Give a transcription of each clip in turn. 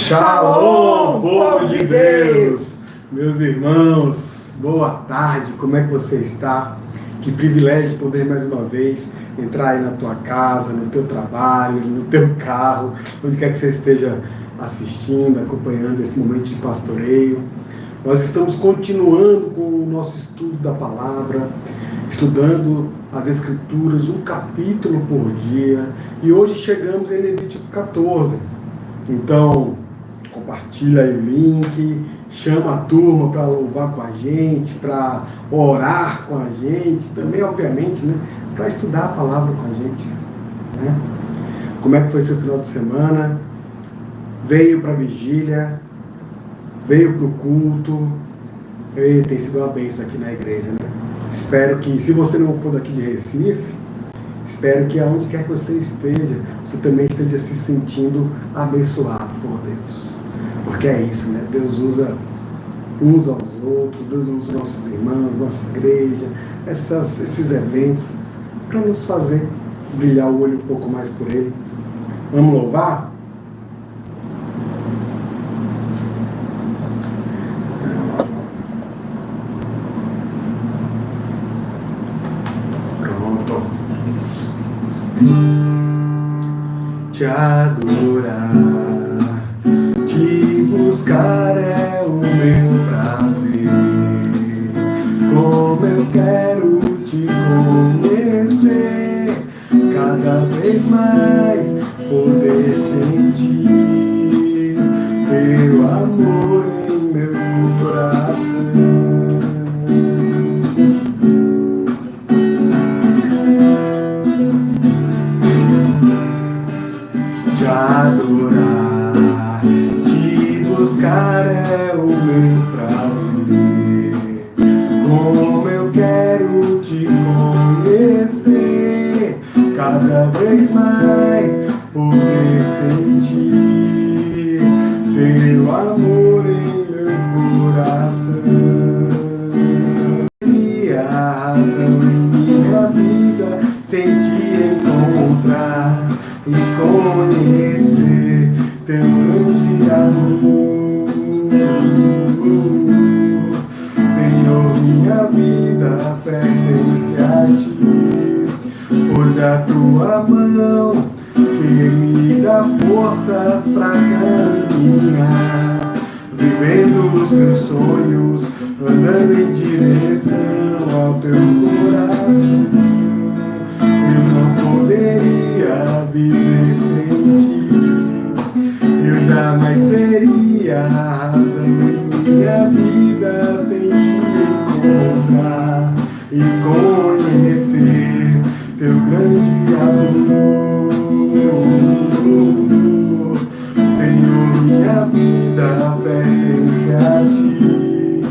Shalom, povo de Deus! Meus irmãos, boa tarde, como é que você está? Que privilégio poder mais uma vez entrar aí na tua casa, no teu trabalho, no teu carro, onde quer que você esteja assistindo, acompanhando esse momento de pastoreio. Nós estamos continuando com o nosso estudo da palavra, estudando as Escrituras, um capítulo por dia, e hoje chegamos em Levítico 14. Então, compartilha aí o link, chama a turma para louvar com a gente, para orar com a gente, também, obviamente, né, para estudar a palavra com a gente. Né? Como é que foi seu final de semana? Veio para a vigília? Veio para o culto? E tem sido uma bênção aqui na igreja, né? Espero que, se você não for daqui de Recife, espero que aonde quer que você esteja, você também esteja se sentindo abençoado por Deus. Porque é isso, né? Deus usa uns aos outros, Deus usa nossos irmãos, nossa igreja, esses eventos, para nos fazer brilhar o olho um pouco mais por Ele. Vamos louvar? Te adorar, te buscar é o meu prazer. Como eu quero te conhecer, cada vez mais poder sentir teu amor em meu coração. Te adorar, te buscar é o meu prazer. Como eu quero te conhecer, cada vez mais poder sentir teu amor em meu coração. E a razão em minha vida sem te encontrar e conhecer teu grande amor. Senhor, minha vida pertence a ti, pois é a tua mão que me dá forças pra caminhar, vivendo os teus sonhos, andando em direção ao teu coração. Eu não poderia viver sem ti, eu jamais teria razão em minha vida sem te encontrar e conhecer teu grande amor. Senhor, minha vida pertence a ti,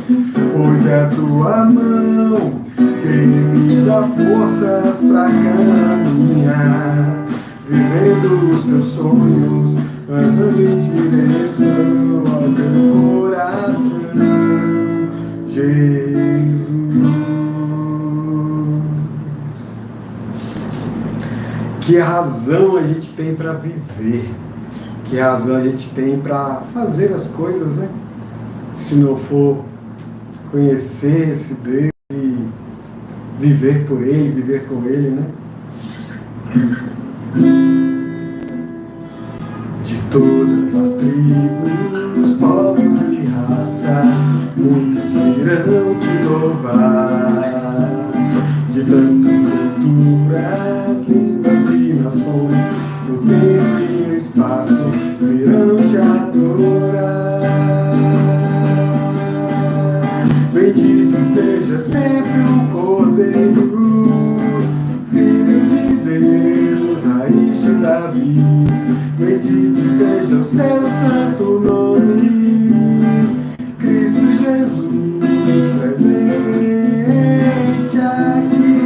pois é a tua mão que me dá forças pra caminhar, vivendo os teus sonhos, andando em direção ao teu coração, Jesus. Que razão a gente tem para viver, que razão a gente tem para fazer as coisas, né? Se não for conhecer esse Deus e viver por Ele, viver com Ele, né? De todas as tribos, povos e raças, muitos virão te louvar. De tantas culturas, línguas e nações, no tempo e no espaço, virão te adorar. Bendito seja sempre o Cordeiro, Filho de Deus, raiz de Davi. Bendito seja o seu santo nome, Cristo Jesus, presente aqui.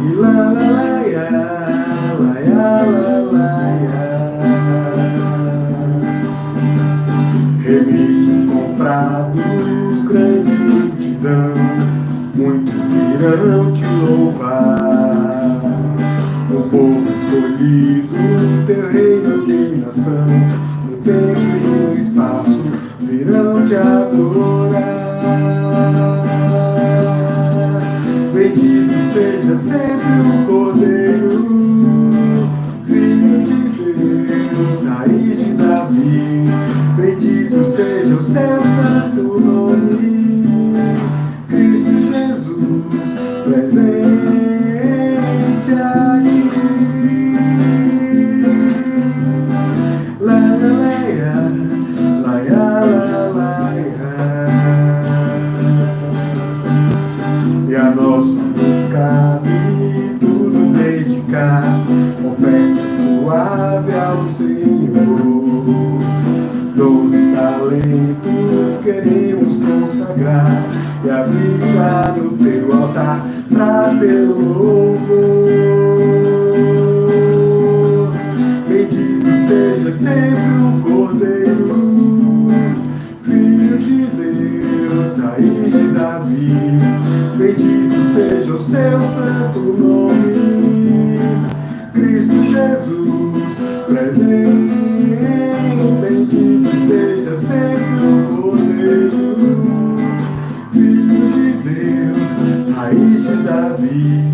E lá, lá, lá, ya, lá, ya, lá, lá, ya. Remidos comprados, grande multidão, muitos virão te louvar. O povo escolhido, teu reino que tempo e no espaço virão te adorar. Bendito seja sempre o Cordeiro, Filho de Deus, raiz de Davi. Bendito seja o seu santo nome, Cristo Jesus, presente aqui. La la laia, laia la laia. E a nossa luz cabe tudo dedicar, oferta suave ao Senhor. 12 talentos queremos consagrar e a vida no teu altar pra teu louvor. Bendito seja sempre o Cordeiro, Filho de Deus, raiz de Davi. Bendito seja o seu santo nome, Cristo Jesus, presente. Bendito seja sempre o Cordeiro, Filho de Deus, raiz de Davi.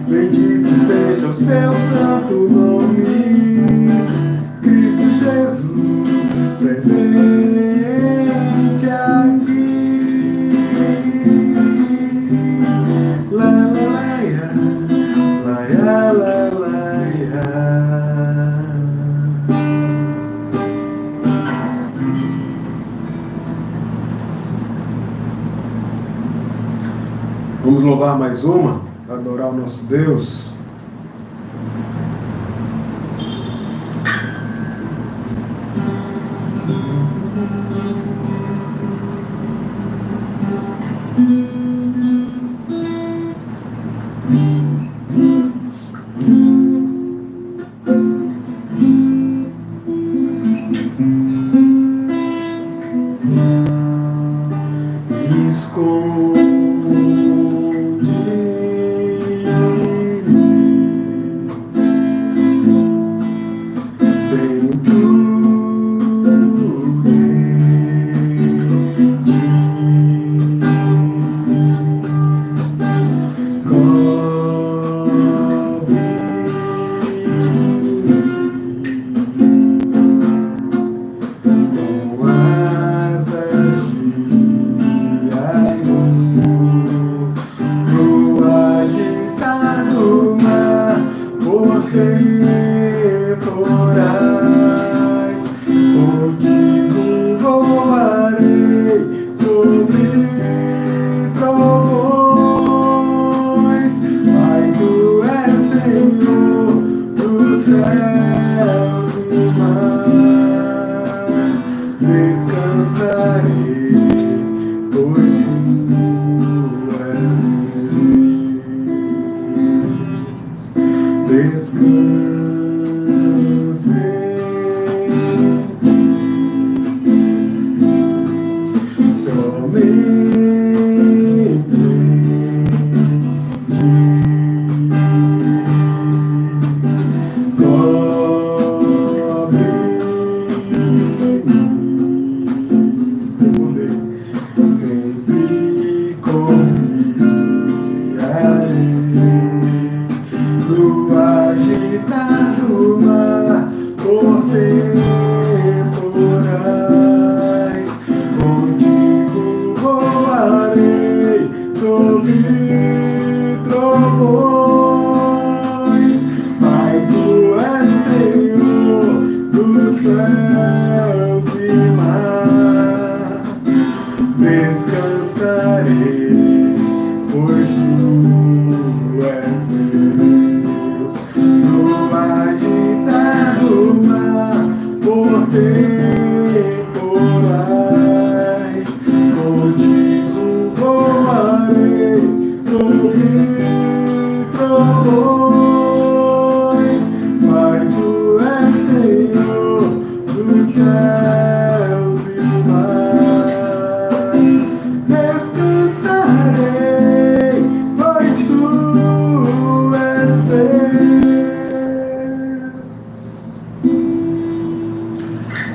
Bendito seja o seu santo nome, Cristo Jesus, presente aqui. La la laia, laia la laia. Vamos louvar mais uma, para adorar o nosso Deus. Esconde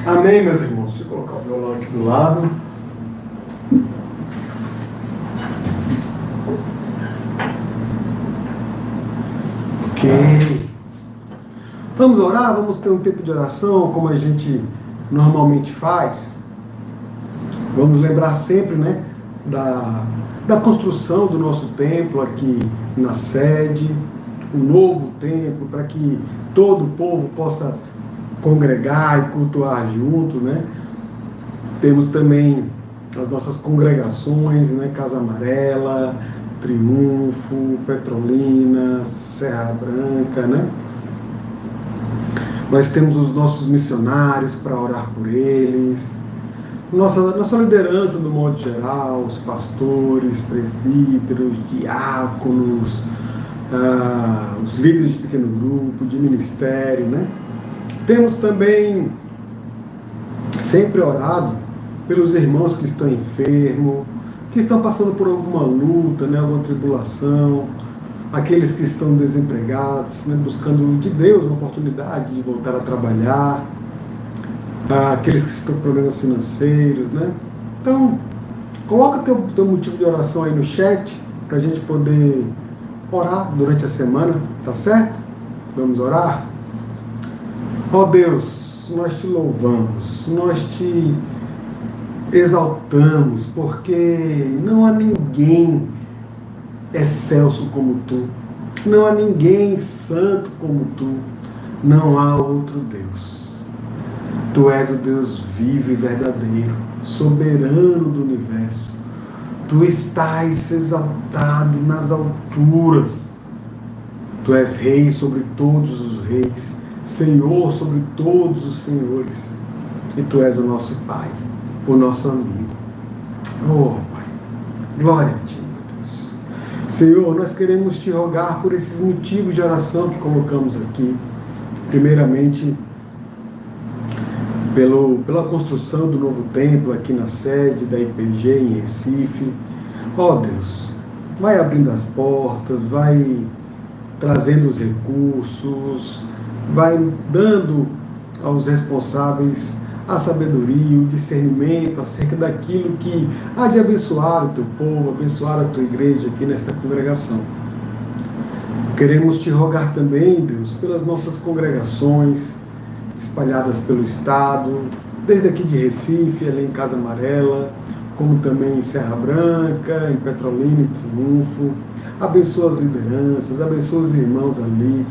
Amém, meus irmãos. Deixa eu colocar o violão aqui do lado. Ok. Vamos orar? Vamos ter um tempo de oração, como a gente normalmente faz. Vamos lembrar sempre, né, da construção do nosso templo aqui na sede, um novo templo, para que todo o povo possa congregar e cultuar junto, né? Temos também as nossas congregações, né? Casa Amarela, Triunfo, Petrolina, Serra Branca, né? Nós temos os nossos missionários para orar por eles, nossa liderança no modo geral, os pastores, presbíteros, diáconos, os líderes de pequeno grupo, de ministério, né? Temos também sempre orado pelos irmãos que estão enfermos, que estão passando por alguma luta, né, alguma tribulação, aqueles que estão desempregados, né, buscando de Deus uma oportunidade de voltar a trabalhar, aqueles que estão com problemas financeiros, né? Então, coloca teu motivo de oração aí no chat, para a gente poder orar durante a semana, tá certo? Vamos orar? Ó Deus, nós te louvamos, nós te exaltamos, porque não há ninguém excelso como tu, não há ninguém santo como tu, não há outro Deus. Tu és o Deus vivo e verdadeiro, soberano do universo. Tu estás exaltado nas alturas. Tu és rei sobre todos os reis, Senhor sobre todos os senhores. E tu és o nosso Pai, o nosso amigo. Oh, Pai, glória a ti, meu Deus. Senhor, nós queremos te rogar por esses motivos de oração que colocamos aqui. Primeiramente, pela construção do novo templo aqui na sede da IPG em Recife. Ó Deus, vai abrindo as portas, vai trazendo os recursos, vai dando aos responsáveis a sabedoria, o discernimento acerca daquilo que há de abençoar o teu povo, abençoar a tua igreja aqui nesta congregação. Queremos te rogar também, Deus, pelas nossas congregações espalhadas pelo estado, desde aqui de Recife, ali em Casa Amarela, como também em Serra Branca, em Petrolina e Triunfo. Abençoa as lideranças, abençoa os irmãos ali,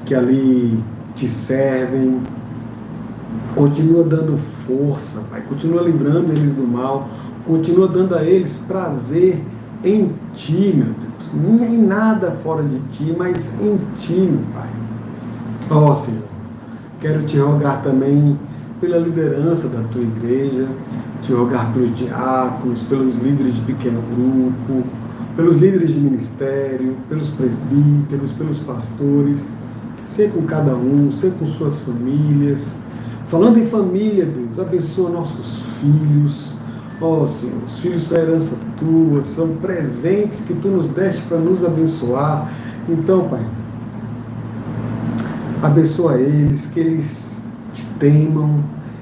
que ali te servem. Continua dando força, Pai, continua livrando eles do mal, continua dando a eles prazer em Ti, meu Deus. Não em nada fora de Ti, mas em Ti, meu Pai. Ó Senhor, quero te rogar também pela liderança da Tua igreja, te rogar pelos diáconos, pelos líderes de pequeno grupo, pelos líderes de ministério, pelos presbíteros, pelos pastores, ser com cada um, ser com suas famílias. Falando em família, Deus, abençoa nossos filhos. Ó Senhor, os filhos são herança Tua, são presentes que Tu nos deste para nos abençoar. Então, Pai, abençoa eles, que eles te temam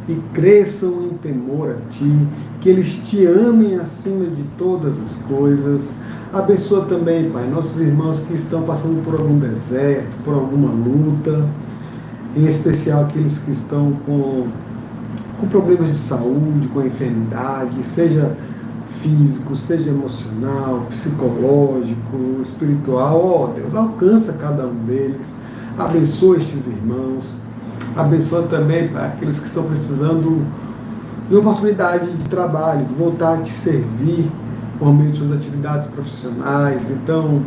e cresçam em temor a Ti, que eles te amem acima de todas as coisas. Abençoa também, Pai, nossos irmãos que estão passando por algum deserto, por alguma luta, em especial aqueles que estão com problemas de saúde, com enfermidade, seja físico, seja emocional, psicológico, espiritual. Ó Deus, alcança cada um deles, abençoa estes irmãos, abençoa também, Pai, aqueles que estão precisando de oportunidade de trabalho, de voltar a te servir por meio de suas atividades profissionais. Então,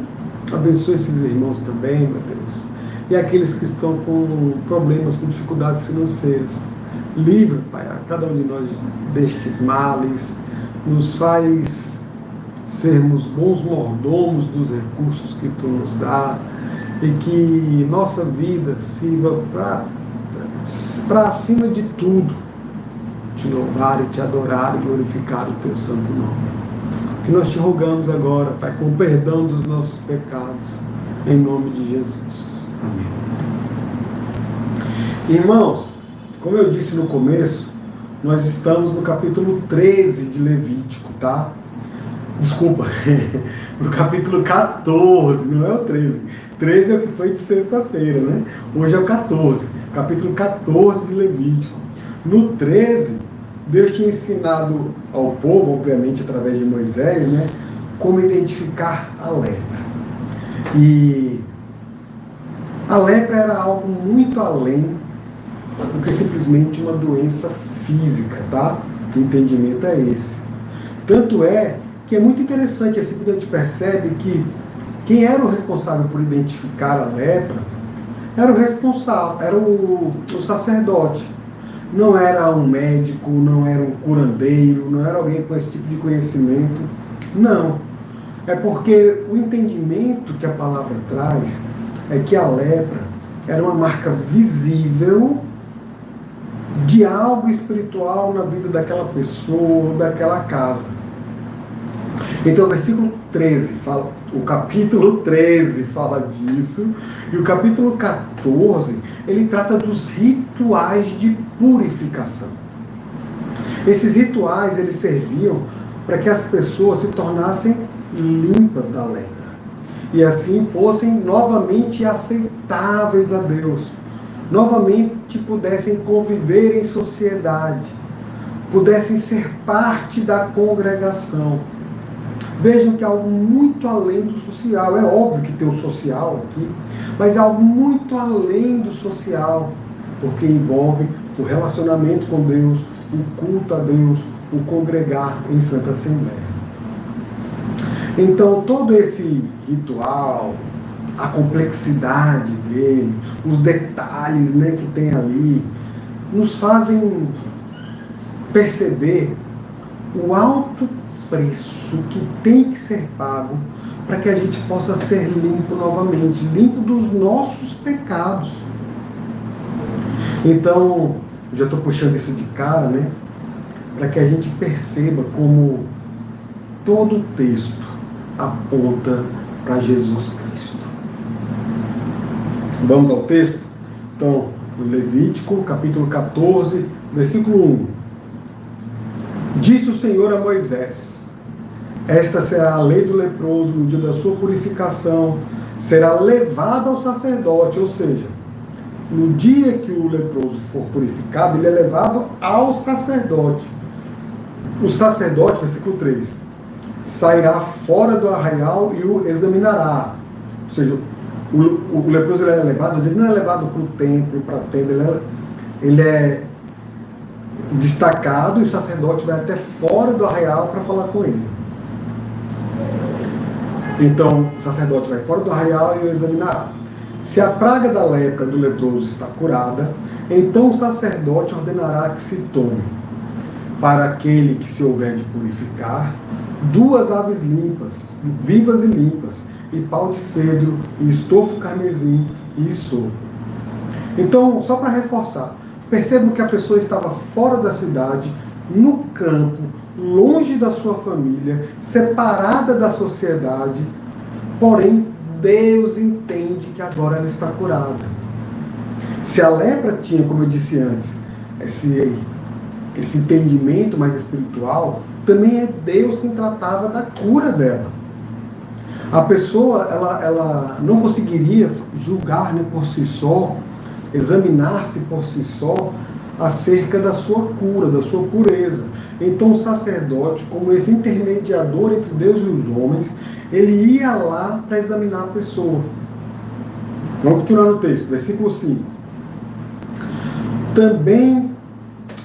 abençoa esses irmãos também, meu Deus. E aqueles que estão com problemas, com dificuldades financeiras. Livra, Pai, a cada um de nós destes males. Nos faz sermos bons mordomos dos recursos que Tu nos dá. E que nossa vida sirva para acima de tudo, te louvar e te adorar e glorificar o Teu santo nome. Que nós te rogamos agora, Pai, com o perdão dos nossos pecados, em nome de Jesus. Amém. Irmãos, como eu disse no começo, Nós estamos no capítulo 13 de Levítico, tá? Desculpa, no capítulo 14, não é o 13. 13 é o que foi de sexta-feira, né? Hoje é o 14, capítulo 14 de Levítico. No 13, Deus tinha ensinado ao povo, obviamente através de Moisés, né, como identificar a lepra. E a lepra era algo muito além do que simplesmente uma doença física, tá? O entendimento é esse. Tanto é que é muito interessante, assim, quando a gente percebe que quem era o responsável por identificar a lepra era o responsável, era o sacerdote. Não era um médico, não era um curandeiro, não era alguém com esse tipo de conhecimento. Não. É porque o entendimento que a palavra traz é que a lepra era uma marca visível de algo espiritual na vida daquela pessoa, daquela casa. Então o versículo 13 fala, o capítulo 13 fala disso, e o capítulo 14 ele trata dos rituais de purificação. Esses rituais eles serviam para que as pessoas se tornassem limpas da lepra e assim fossem novamente aceitáveis a Deus, novamente pudessem conviver em sociedade, pudessem ser parte da congregação. Vejam que é algo muito além do social. É óbvio que tem o social aqui, mas é algo muito além do social, porque envolve o relacionamento com Deus, o culto a Deus, o congregar em Santa Assembleia. Então, todo esse ritual, a complexidade dele, os detalhes, né, que tem ali, nos fazem perceber o alto preço que tem que ser pago para que a gente possa ser limpo novamente, limpo dos nossos pecados. Então, já estou puxando isso de cara, né? Para que a gente perceba como todo o texto aponta para Jesus Cristo. Vamos ao texto? Então, Levítico, capítulo 14, versículo 1. Disse o Senhor a Moisés: esta será a lei do leproso no dia da sua purificação, será levado ao sacerdote, ou seja, no dia que o leproso for purificado, ele é levado ao sacerdote. O sacerdote, versículo 3, sairá fora do arraial e o examinará. Ou seja, o leproso ele é levado, mas ele não é levado para o templo, para a tenda, ele é destacado e o sacerdote vai até fora do arraial para falar com ele. Então, o sacerdote vai fora do arraial e o examinará. Se a praga da lepra do leproso está curada, então o sacerdote ordenará que se tome, para aquele que se houver de purificar, 2 aves limpas, vivas e limpas, e pau de cedro, e estofo carmesim, e isopo. Então, só para reforçar, percebam que a pessoa estava fora da cidade, no campo, longe da sua família, separada da sociedade, porém, Deus entende que agora ela está curada. Se a lepra tinha, como eu disse antes, esse entendimento mais espiritual, também é Deus quem tratava da cura dela. A pessoa, ela não conseguiria julgar, né, por si só, examinar-se por si só acerca da sua cura, da sua pureza. Então o sacerdote, como esse intermediador entre Deus e os homens, ele ia lá para examinar a pessoa. Vamos continuar no texto, versículo 5.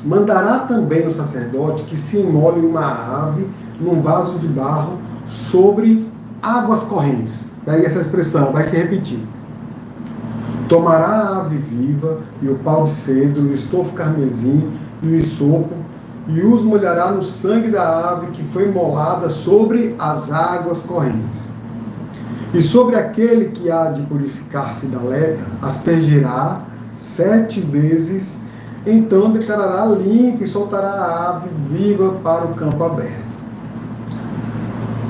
Mandará também o sacerdote que se imole uma ave num vaso de barro sobre águas correntes. Daí essa expressão vai se repetir. Tomará a ave viva e o pau de cedro, o estofo carmesim e o isopo, e os molhará no sangue da ave que foi imolada sobre as águas correntes. E sobre aquele que há de purificar-se da lepra, aspergirá 7 vezes, então declarará limpo e soltará a ave viva para o campo aberto.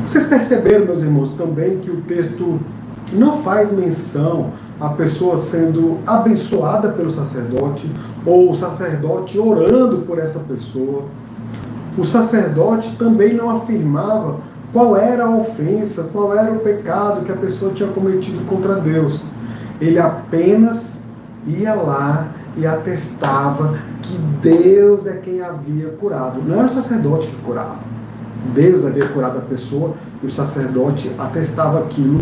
Vocês perceberam, meus irmãos, também que o texto não faz menção a pessoa sendo abençoada pelo sacerdote, ou o sacerdote orando por essa pessoa. O sacerdote também não afirmava qual era a ofensa, qual era o pecado que a pessoa tinha cometido contra Deus. Ele apenas ia lá e atestava que Deus é quem havia curado. Não era o sacerdote que curava. Deus havia curado a pessoa e o sacerdote atestava aquilo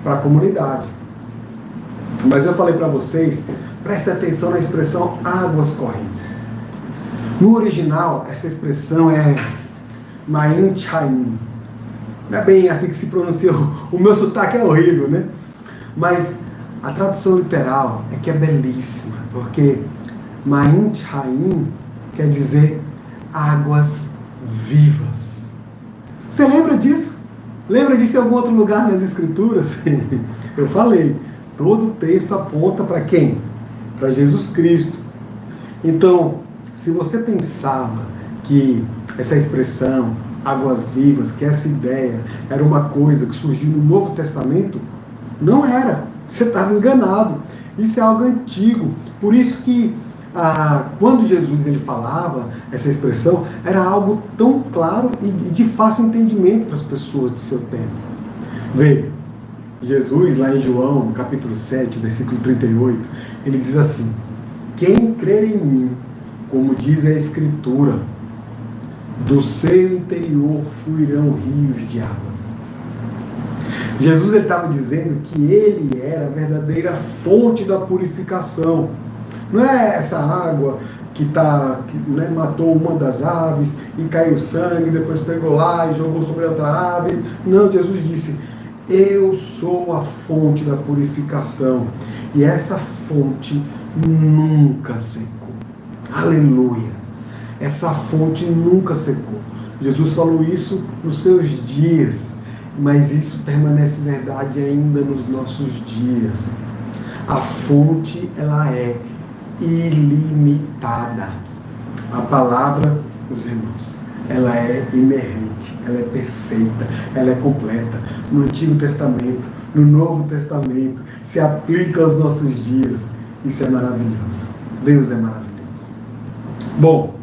para a comunidade. Mas eu falei para vocês, prestem atenção na expressão águas correntes. No original, essa expressão é Ma'im Chaim. Não é bem assim que se pronuncia, o meu sotaque é horrível, né? Mas a tradução literal é que é belíssima, porque Ma'im Chaim quer dizer águas vivas. Você lembra disso? Lembra disso em algum outro lugar nas Escrituras? Eu falei, todo texto aponta para quem? Para Jesus Cristo. Então, se você pensava que essa expressão, águas vivas, que essa ideia era uma coisa que surgiu no Novo Testamento, não era. Você estava enganado. Isso é algo antigo. Por isso que quando Jesus ele falava essa expressão, era algo tão claro e de fácil entendimento para as pessoas de seu tempo. Veja, Jesus, lá em João, no capítulo 7, versículo 38, ele diz assim: quem crer em mim, como diz a Escritura, do seu interior fluirão rios de água. Jesus estava dizendo que ele era a verdadeira fonte da purificação. Não é essa água que matou uma das aves e caiu sangue, depois pegou lá e jogou sobre outra ave. Não, Jesus disse: eu sou a fonte da purificação. E essa fonte nunca secou. Aleluia! Essa fonte nunca secou. Jesus falou isso nos seus dias, mas isso permanece verdade ainda nos nossos dias. A fonte, ela é ilimitada. A palavra, meus irmãos, ela é inerrante, ela é perfeita, ela é completa. No Antigo Testamento, no Novo Testamento, se aplica aos nossos dias. Isso é maravilhoso. Deus é maravilhoso. Bom,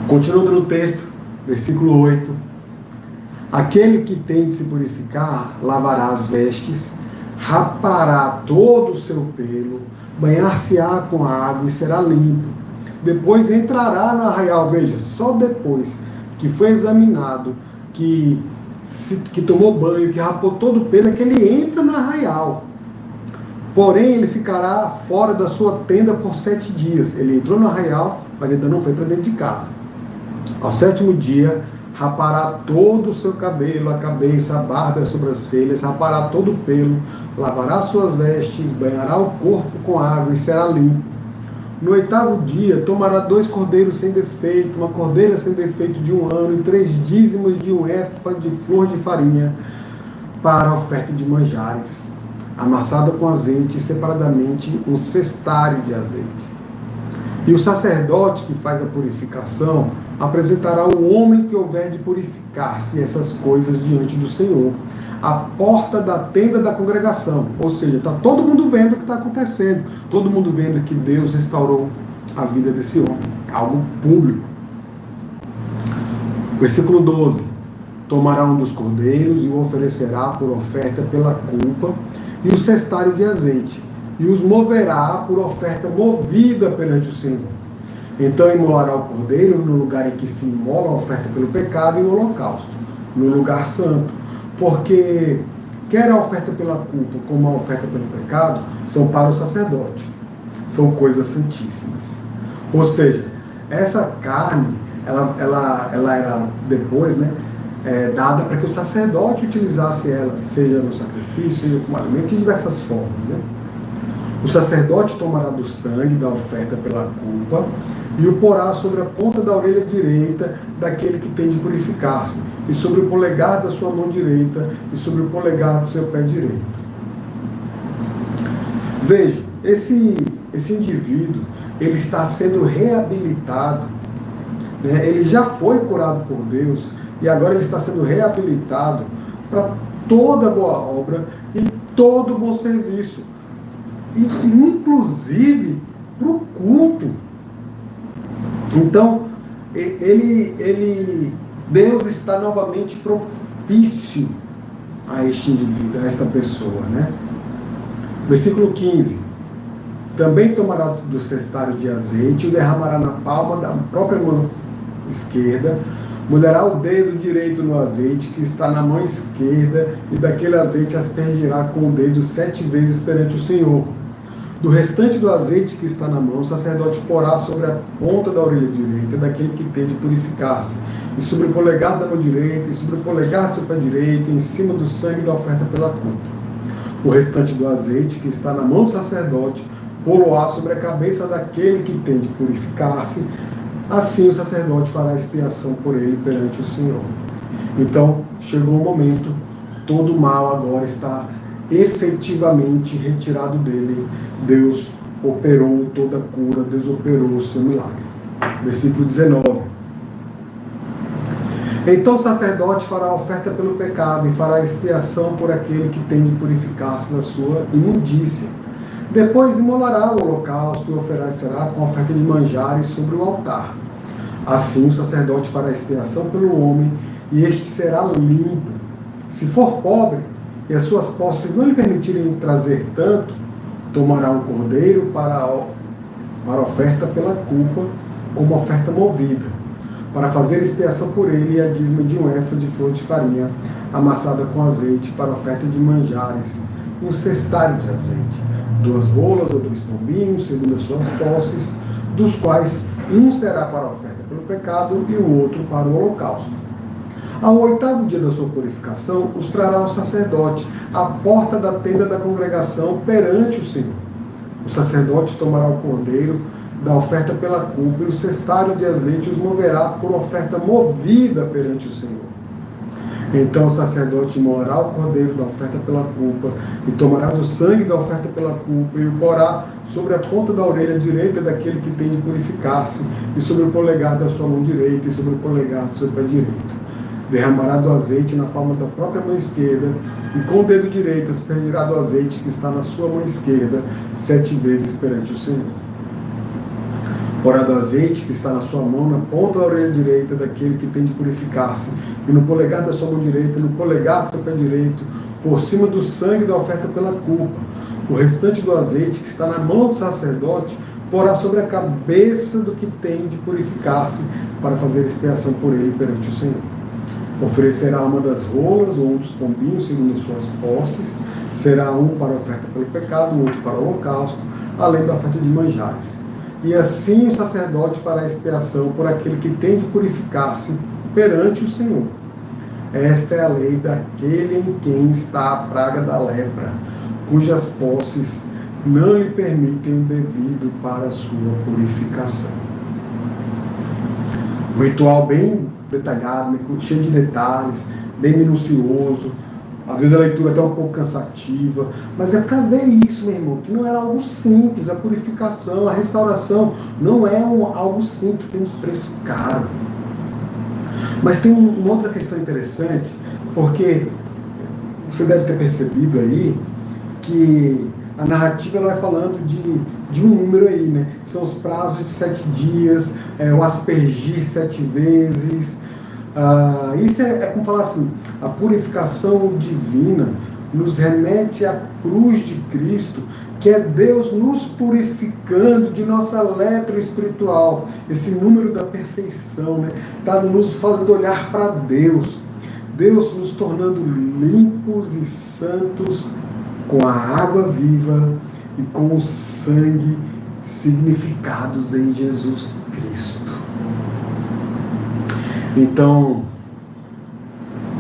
continuando no texto, versículo 8. Aquele que tem de se purificar, lavará as vestes, rapará todo o seu pelo, banhar-se-á com água e será limpo. Depois entrará no arraial. Veja, só depois que foi examinado, que tomou banho, que rapou todo o pelo, é que ele entra no arraial. Porém, ele ficará fora da sua tenda por 7 dias. Ele entrou no arraial, mas ainda não foi para dentro de casa. Ao 7º dia, rapará todo o seu cabelo, a cabeça, a barba e as sobrancelhas, rapará todo o pelo, lavará suas vestes, banhará o corpo com água e será limpo. No 8º dia, tomará 2 cordeiros sem defeito, uma cordeira sem defeito de 1 ano e 3 dízimos de 1 éfa de flor de farinha para a oferta de manjares, amassada com azeite e separadamente um cestário de azeite. E o sacerdote que faz a purificação apresentará o homem que houver de purificar-se essas coisas diante do Senhor, à porta da tenda da congregação. Ou seja, está todo mundo vendo o que está acontecendo, todo mundo vendo que Deus restaurou a vida desse homem, algo público. Versículo 12. Tomará um dos cordeiros e o oferecerá por oferta pela culpa e o cestário de azeite, e os moverá por oferta movida perante o Senhor. Então imolará o cordeiro no lugar em que se imola a oferta pelo pecado e o holocausto, no lugar santo, porque quer a oferta pela culpa como a oferta pelo pecado são para o sacerdote, são coisas santíssimas. Ou seja, essa carne, ela era depois, dada para que o sacerdote utilizasse ela, seja no sacrifício, seja como alimento, de diversas formas, O sacerdote tomará do sangue da oferta pela culpa e o porá sobre a ponta da orelha direita daquele que tem de purificar-se, e sobre o polegar da sua mão direita, e sobre o polegar do seu pé direito. Veja, esse indivíduo, ele está sendo reabilitado, ele já foi curado por Deus, e agora ele está sendo reabilitado para toda boa obra e todo bom serviço, inclusive para o culto. Então, Deus está novamente propício a este indivíduo, a esta pessoa, né? Versículo 15. Também tomará do cestário de azeite e o derramará na palma da própria mão esquerda, molhará o dedo direito no azeite que está na mão esquerda, e daquele azeite aspergirá com o dedo 7 vezes perante o Senhor. Do restante do azeite que está na mão, o sacerdote porá sobre a ponta da orelha direita daquele que tem de purificar-se, e sobre o polegar da mão direita, e sobre o polegar do seu pé direito, em cima do sangue da oferta pela culpa. O restante do azeite que está na mão do sacerdote, pô-lo-á sobre a cabeça daquele que tem de purificar-se. Assim o sacerdote fará expiação por ele perante o Senhor. Então, chegou o momento, todo o mal agora está efetivamente retirado dele. Deus operou toda a cura, Deus operou o seu milagre. Versículo 19. Então o sacerdote fará a oferta pelo pecado e fará expiação por aquele que tem de purificar-se da sua imundícia. Depois imolará o holocausto e oferecerá com oferta de manjares sobre o altar. Assim o sacerdote fará expiação pelo homem, e este será limpo. Se for pobre, e as suas posses não lhe permitirem trazer tanto, tomará um cordeiro para oferta pela culpa, como oferta movida, para fazer expiação por ele, e a dízima de um éfa de flor de farinha, amassada com azeite, para oferta de manjares, um cestário de azeite, 2 rolas ou 2 pombinhos, segundo as suas posses, dos quais um será para a oferta pelo pecado e o outro para o holocausto. Ao 8º dia da sua purificação, os trará o sacerdote à porta da tenda da congregação perante o Senhor. O sacerdote tomará o cordeiro da oferta pela culpa e o cestário de azeite os moverá por oferta movida perante o Senhor. Então o sacerdote imolará o cordeiro da oferta pela culpa e tomará do sangue da oferta pela culpa e o porá sobre a ponta da orelha direita daquele que tem de purificar-se, e sobre o polegar da sua mão direita e sobre o polegar do seu pé direito. Derramará do azeite na palma da própria mão esquerda, e com o dedo direito aspergirá do azeite que está na sua mão esquerda 7 vezes perante o Senhor. Porá do azeite que está na sua mão na ponta da orelha direita daquele que tem de purificar-se, e no polegar da sua mão direita, e no polegar do seu pé direito, por cima do sangue da oferta pela culpa. O restante do azeite que está na mão do sacerdote porá sobre a cabeça do que tem de purificar-se, para fazer expiação por ele perante o Senhor. Oferecerá uma das rolas ou um dos pombinhos, segundo as suas posses. Será um para a oferta pelo pecado, o outro para o holocausto, além da oferta de manjares. E assim o sacerdote fará expiação por aquele que tem de purificar-se perante o Senhor. Esta é a lei daquele em quem está a praga da lepra, cujas posses não lhe permitem o devido para a sua purificação. Um ritual bem detalhado, cheio de detalhes, bem minucioso. Às vezes a leitura é até um pouco cansativa, mas é para ver isso, meu irmão, que não era algo simples. A purificação, a restauração não é algo simples, tem um preço caro. Mas tem uma outra questão interessante, porque você deve ter percebido aí que a narrativa ela vai falando de um número aí, né? São os prazos de 7 dias, o aspergir 7 vezes. Isso é como falar assim, a purificação divina nos remete à cruz de Cristo, que é Deus nos purificando de nossa lepra espiritual. Esse número da perfeição, né? Está nos fazendo olhar para Deus. Deus nos tornando limpos e santos com a água viva e com o sangue significados em Jesus Cristo. Então,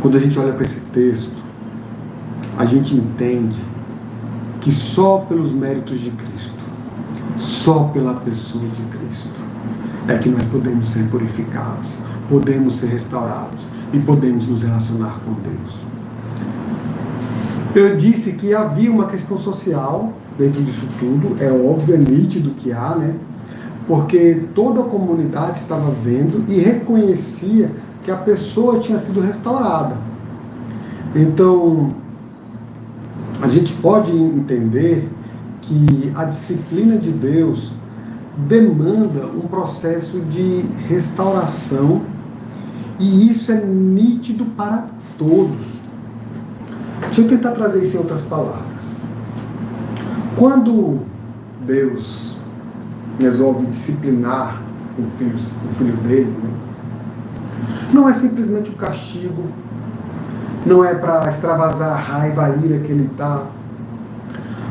quando a gente olha para esse texto, a gente entende que só pelos méritos de Cristo, só pela pessoa de Cristo, é que nós podemos ser purificados, podemos ser restaurados e podemos nos relacionar com Deus. Eu disse que havia uma questão social dentro disso tudo, é óbvio, é nítido que há, né? Porque toda a comunidade estava vendo e reconhecia que a pessoa tinha sido restaurada. Então, a gente pode entender que a disciplina de Deus demanda um processo de restauração, e isso é nítido para todos. Deixa eu tentar trazer isso em outras palavras. Quando Deus resolve disciplinar o filho dele, né? Não é simplesmente um castigo, não é para extravasar a raiva, a ira que ele está,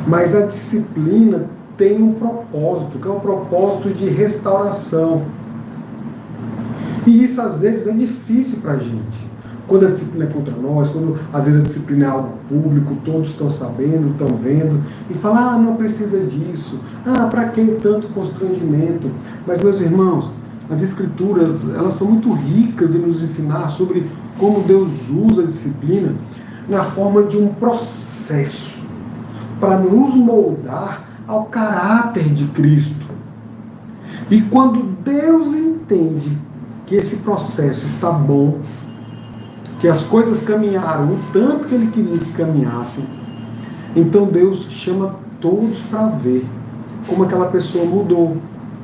mas a disciplina tem um propósito, que é um propósito de restauração. E isso às vezes é difícil para a gente. Quando a disciplina é contra nós, quando às vezes a disciplina é algo público, todos estão sabendo, estão vendo, e fala, não precisa disso, para que tanto constrangimento? Mas, meus irmãos, as Escrituras, elas são muito ricas em nos ensinar sobre como Deus usa a disciplina na forma de um processo para nos moldar ao caráter de Cristo. E quando Deus entende que esse processo está bom, que as coisas caminharam o tanto que Ele queria que caminhassem, então Deus chama todos para ver como aquela pessoa mudou.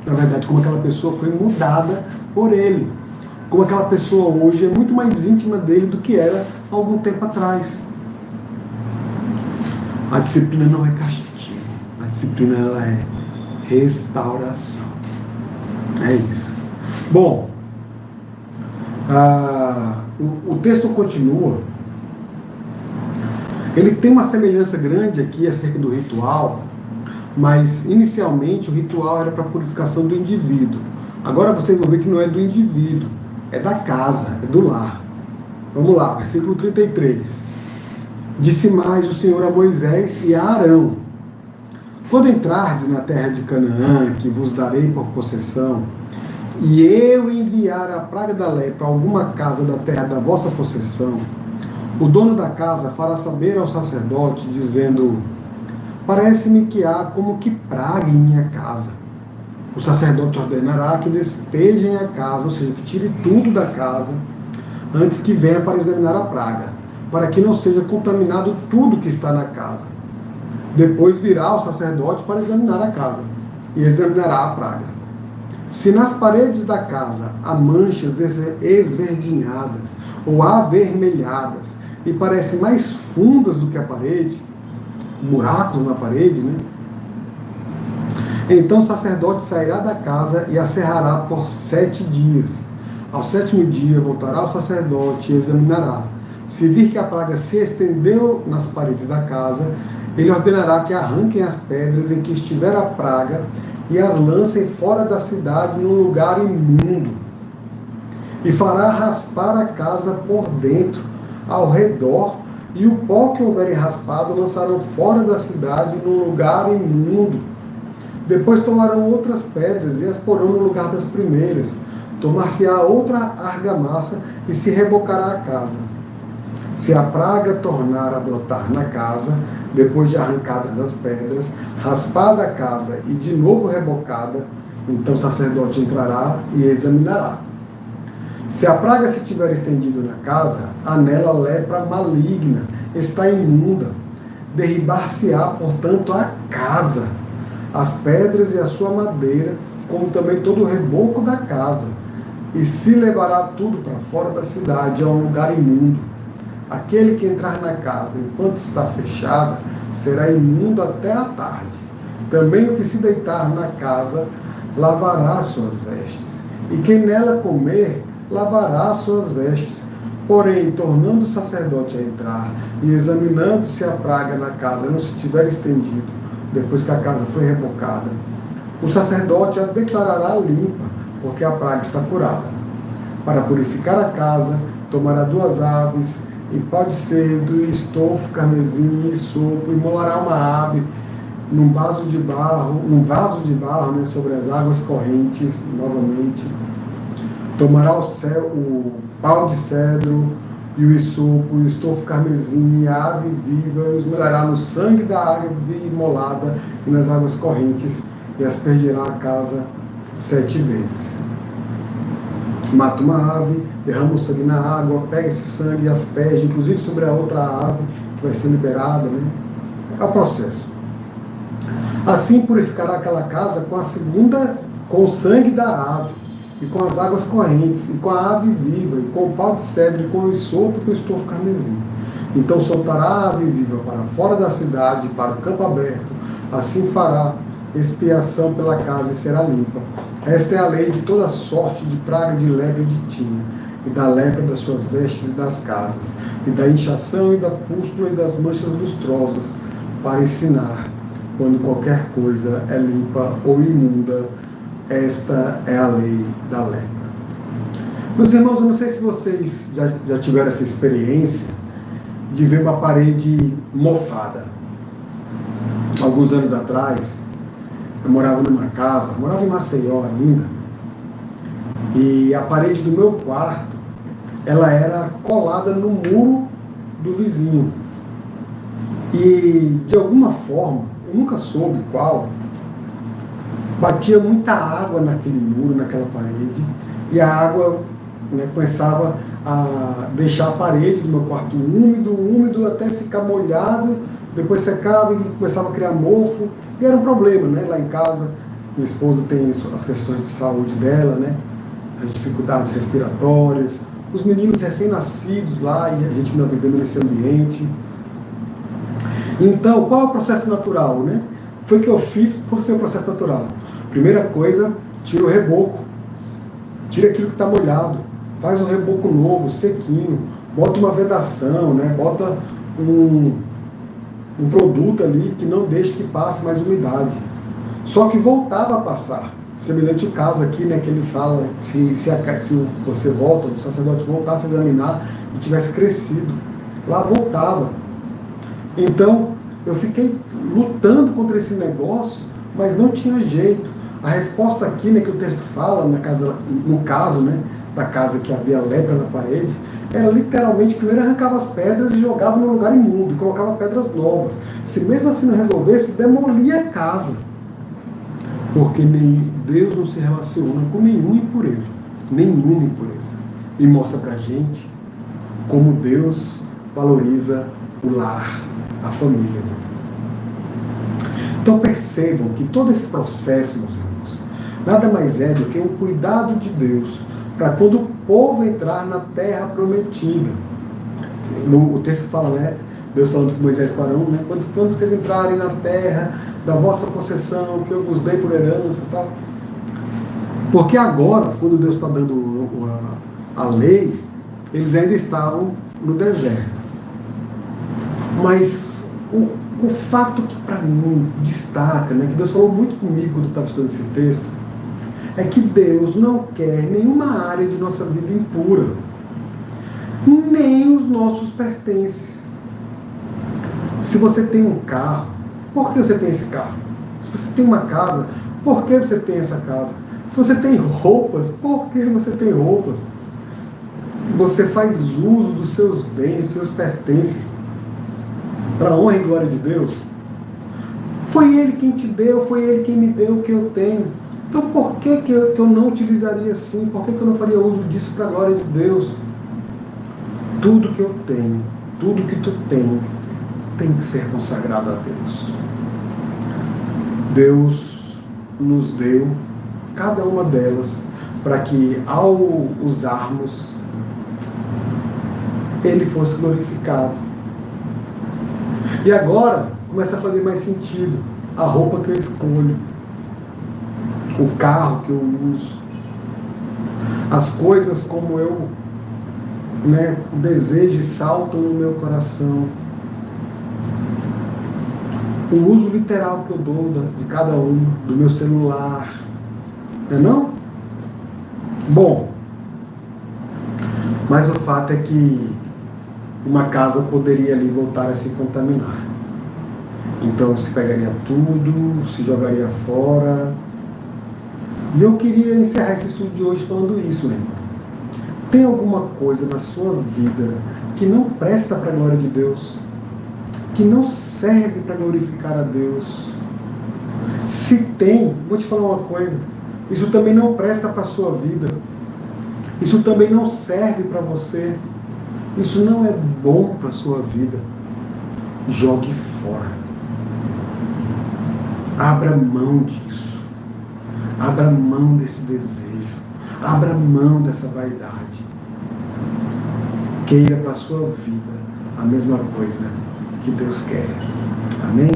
Na verdade, como aquela pessoa foi mudada por Ele. Como aquela pessoa hoje é muito mais íntima dele do que era há algum tempo atrás. A disciplina não é castigo. A disciplina, ela é restauração. É isso. Bom, o texto continua. Ele tem uma semelhança grande aqui acerca do ritual, mas inicialmente o ritual era para a purificação do indivíduo. Agora vocês vão ver que não é do indivíduo, é da casa, é do lar. Vamos lá, versículo 33. Disse mais o Senhor a Moisés e a Arão: quando entrardes na terra de Canaã, que vos darei por possessão, e eu enviar a praga da lepra a alguma casa da terra da vossa possessão, o dono da casa fará saber ao sacerdote, dizendo: parece-me que há como que praga em minha casa. O sacerdote ordenará que despejem a casa, ou seja, que tire tudo da casa, antes que venha para examinar a praga, para que não seja contaminado tudo que está na casa. Depois virá o sacerdote para examinar a casa, e examinará a praga. Se nas paredes da casa há manchas esverdinhadas ou avermelhadas, e parecem mais fundas do que a parede, buracos na parede, né? Então o sacerdote sairá da casa e a cerrará por 7 dias. Ao 7º dia voltará o sacerdote e examinará. Se vir que a praga se estendeu nas paredes da casa, ele ordenará que arranquem as pedras em que estiver a praga e as lancem fora da cidade num lugar imundo. E fará raspar a casa por dentro, ao redor, e o pó que houverem raspado lançarão fora da cidade num lugar imundo. Depois tomarão outras pedras e as porão no lugar das primeiras. Tomar-se-á outra argamassa e se rebocará a casa. Se a praga tornar a brotar na casa, depois de arrancadas as pedras, raspada a casa e de novo rebocada, então o sacerdote entrará e examinará. Se a praga se tiver estendido na casa, há nela lepra maligna, está imunda. Derribar-se-á, portanto, a casa, as pedras e a sua madeira, como também todo o reboco da casa, e se levará tudo para fora da cidade, a um lugar imundo. Aquele que entrar na casa enquanto está fechada, será imundo até a tarde. Também o que se deitar na casa, lavará suas vestes, e quem nela comer, lavará suas vestes. Porém, tornando o sacerdote a entrar e examinando se a praga na casa não se tiver estendido, depois que a casa foi rebocada, o sacerdote a declarará limpa, porque a praga está curada. Para purificar a casa, tomará 2 aves, e pau de cedro, estofo, carmesim e sopo, e molará uma ave num vaso de barro, né, sobre as águas correntes, novamente. Tomará o pau de cedro e o isopo, o estofo carmesim e a ave viva, e os molhará no sangue da ave imolada e nas águas correntes, e aspergirá a casa 7 vezes. Mata uma ave, derrama o sangue na água, pega esse sangue e asperge, inclusive sobre a outra ave que vai ser liberada, né? É o processo. Assim purificará aquela casa com o sangue da ave, e com as águas correntes, e com a ave viva, e com o pau de cedro, e com o esopo e com o estofo carmesim. Então soltará a ave viva para fora da cidade, para o campo aberto. Assim fará expiação pela casa e será limpa. Esta é a lei de toda sorte de praga de lepra e de tinha, e da lepra das suas vestes e das casas, e da inchação e da pústula e das manchas lustrosas, para ensinar, quando qualquer coisa é limpa ou imunda, esta é a lei da lepra. Meus irmãos, eu não sei se vocês já tiveram essa experiência de ver uma parede mofada. Alguns anos atrás, eu morava numa casa, morava em Maceió ainda, e a parede do meu quarto, ela era colada no muro do vizinho. E, de alguma forma, eu nunca soube qual, batia muita água naquele muro, naquela parede, e a água, né, começava a deixar a parede do meu quarto úmido, até ficar molhado, depois secava e começava a criar mofo, e era um problema, né? Lá em casa, minha esposa tem as questões de saúde dela, né? As dificuldades respiratórias, os meninos recém-nascidos lá, e a gente ainda vivendo nesse ambiente. Então, qual é o processo natural, né? Foi o que eu fiz por ser um processo natural. Primeira coisa, tira o reboco, tira aquilo que está molhado, faz um reboco novo, sequinho, bota uma vedação, né? Bota um produto ali que não deixe que passe mais umidade. Só que voltava a passar. Semelhante ao caso aqui, né, que ele fala, se você volta, o sacerdote voltasse a examinar e tivesse crescido, lá voltava. Então, eu fiquei lutando contra esse negócio, mas não tinha jeito. A resposta aqui, né, que o texto fala, no caso, né, da casa que havia lepra na parede, era literalmente, primeiro arrancava as pedras e jogava num lugar imundo, e colocava pedras novas. Se mesmo assim não resolvesse, demolia a casa. Porque Deus não se relaciona com nenhuma impureza. Nenhuma impureza. E mostra pra gente como Deus valoriza o lar, a família. Então percebam que todo esse processo, meus irmãos, nada mais é do que um cuidado de Deus para quando o povo entrar na terra prometida. O texto fala, né? Deus falando com Moisés e com Arão, né? Quando vocês entrarem na terra da vossa possessão, que eu vos dei por herança e tal. Porque agora, quando Deus está dando a lei, eles ainda estavam no deserto. Mas o fato que para mim destaca, né, que Deus falou muito comigo quando eu estava estudando esse texto, é que Deus não quer nenhuma área de nossa vida impura, nem os nossos pertences. Se você tem um carro, por que você tem esse carro? Se você tem uma casa, por que você tem essa casa? Se você tem roupas, por que você tem roupas? Você faz uso dos seus bens, dos seus pertences, para a honra e glória de Deus. Foi Ele quem te deu, foi Ele quem me deu o que eu tenho. Então por que eu não utilizaria assim? Por que eu não faria uso disso para a glória de Deus? Tudo que eu tenho, tudo que tu tens, tem que ser consagrado a Deus. Deus nos deu cada uma delas para que, ao usarmos, Ele fosse glorificado. E agora começa a fazer mais sentido a roupa que eu escolho, o carro que eu uso, as coisas como eu, né, desejo e saltam no meu coração, o uso literal que eu dou de cada um, do meu celular, não é não? Bom, mas o fato é que uma casa poderia ali voltar a se contaminar. Então se pegaria tudo, se jogaria fora. E eu queria encerrar esse estudo de hoje falando isso, né? Tem alguma coisa na sua vida que não presta para a glória de Deus? Que não serve para glorificar a Deus? Se tem, vou te falar uma coisa, isso também não presta para a sua vida. Isso também não serve para você. Isso não é bom para a sua vida. Jogue fora. Abra mão disso. Abra mão desse desejo. Abra mão dessa vaidade. Queira para a sua vida a mesma coisa que Deus quer. Amém?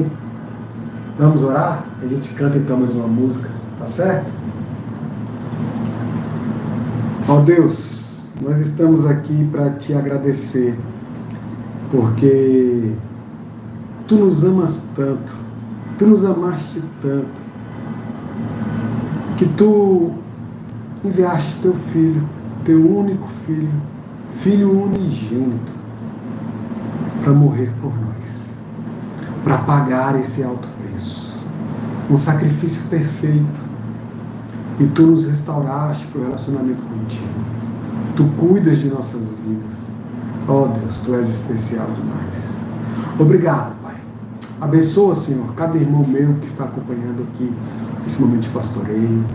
Vamos orar? A gente canta então mais uma música, tá certo? Ó Deus, nós estamos aqui para te agradecer, porque Tu nos amas tanto, Tu nos amaste tanto, que Tu enviaste Teu Filho, Teu único Filho, Filho unigênito, para morrer por nós, para pagar esse alto preço, um sacrifício perfeito. E Tu nos restauraste para o relacionamento contigo. Tu cuidas de nossas vidas. Ó Deus, Tu és especial demais. Obrigado, Pai. Abençoa, Senhor, cada irmão meu que está acompanhando aqui esse momento de pastoreio.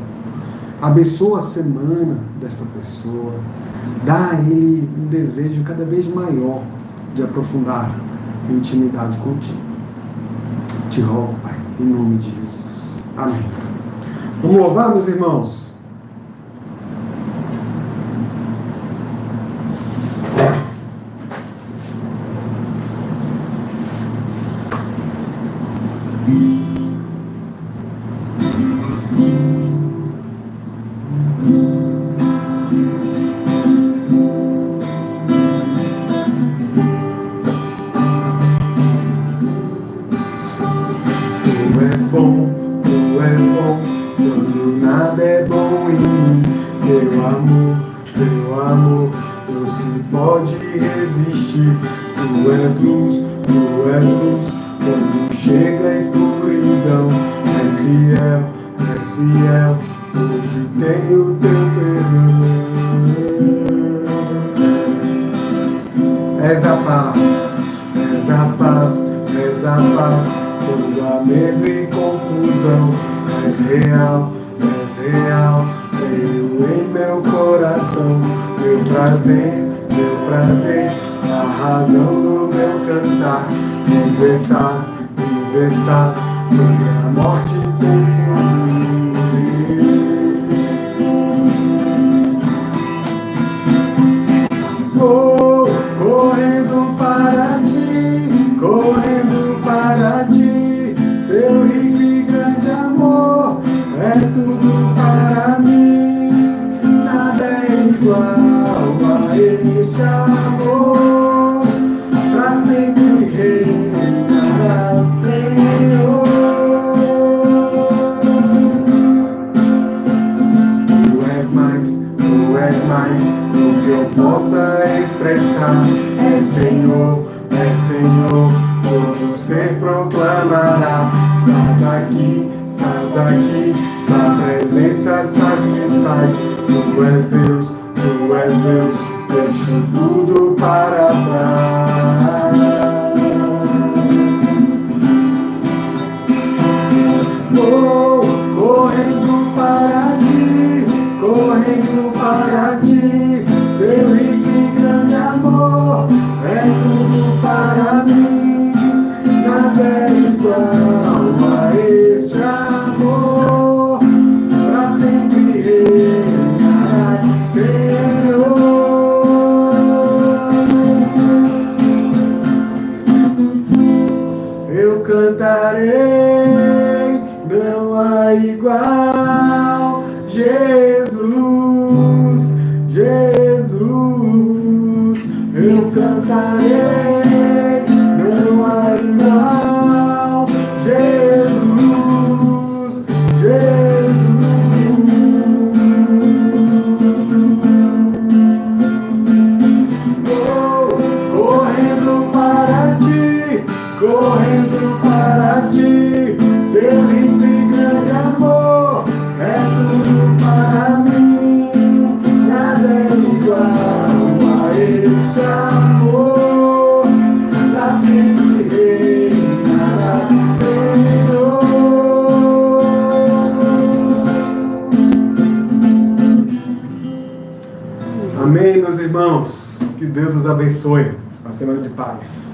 Abençoa a semana desta pessoa. Dá a ele um desejo cada vez maior de aprofundar a intimidade contigo. Te rogo, Pai, em nome de Jesus. Amém. Vamos louvar, meus irmãos? Tu és bom, quando nada é bom em mim. Teu amor, não se pode resistir. Tu és luz, quando chega a escuridão. És fiel, hoje tenho Teu perdão. És a paz, quando há medo e confusão. És real, veio em meu coração. Meu prazer, a razão do meu cantar. Vivo estás, sobre a morte tens por mim. Vou correndo para ti, Teu rico e grande amor é tudo para mim. Nada é igual a este amor, pra sempre reinará, Senhor. Tu és mais do que eu possa expressar. É Senhor, todo ser proclamará. Estás aqui, tua presença satisfaz. Tu és Deus, deixo tudo para trás. Vou correndo para ti, Teu rico e grande amor é tudo para mim. Nada é igual a este amor, pra sempre reinarás, Senhor. Eu cantarei, não há igual, Jesus. Eu cantarei, não há igual, Jesus. Correndo para ti, Teu rico e grande amor é tudo para mim. Nada é igual a este amor, pra sempre reinarás, Senhor. Amém, meus irmãos. Que Deus os abençoe. Uma semana de paz.